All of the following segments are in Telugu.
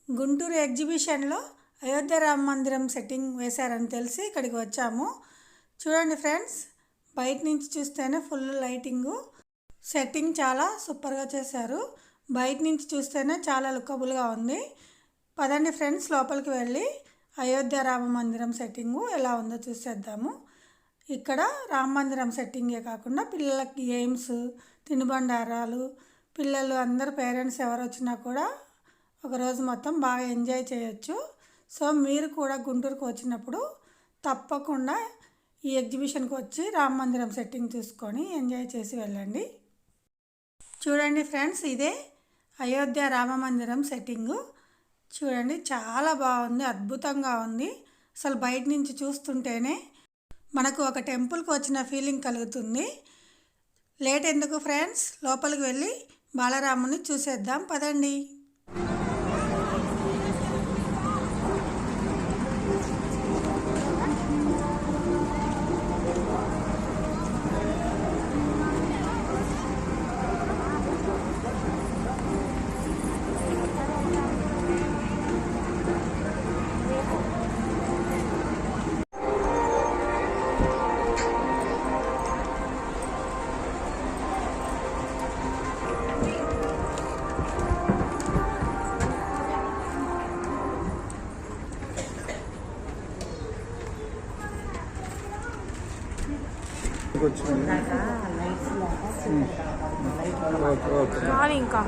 గుంటూరు ఎగ్జిబిషన్లో అయోధ్య రామ మందిరం సెట్టింగ్ వేశారని తెలిసి ఇక్కడికి వచ్చాము. చూడండి ఫ్రెండ్స్, బయట నుంచి చూస్తేనే ఫుల్ లైటింగు, సెట్టింగ్ చాలా సూపర్గా చేశారు. బయట నుంచి చూస్తేనే చాలా లుకబుల్గా ఉంది. పదండి ఫ్రెండ్స్, లోపలికి వెళ్ళి అయోధ్య రామ మందిరం సెట్టింగు ఎలా ఉందో చూసేద్దాము. ఇక్కడ రామ మందిరం సెట్టింగే కాకుండా పిల్లలకి గేమ్స్, తినుబండారాలు, పిల్లలు అందరు పేరెంట్స్ ఎవరు వచ్చినా కూడా ఒకరోజు మొత్తం బాగా ఎంజాయ్ చేయొచ్చు. సో మీరు కూడా గుంటూరుకు వచ్చినప్పుడు తప్పకుండా ఈ ఎగ్జిబిషన్కి వచ్చి రామ మందిరం సెట్టింగ్ చూసుకొని ఎంజాయ్ చేసి వెళ్ళండి. చూడండి ఫ్రెండ్స్, ఇదే అయోధ్య రామ మందిరం సెట్టింగు. చూడండి, చాలా బాగుంది, అద్భుతంగా ఉంది. అసలు బయట నుంచి చూస్తుంటేనే మనకు ఒక టెంపుల్కి వచ్చిన ఫీలింగ్ కలుగుతుంది. లేట్ ఎందుకు ఫ్రెండ్స్, లోపలికి వెళ్ళి బాలరాముని చూసేద్దాం పదండి. ఇంకా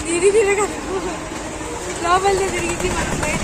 धीरे धीरे कर लोपल तिरिगी మనం బయట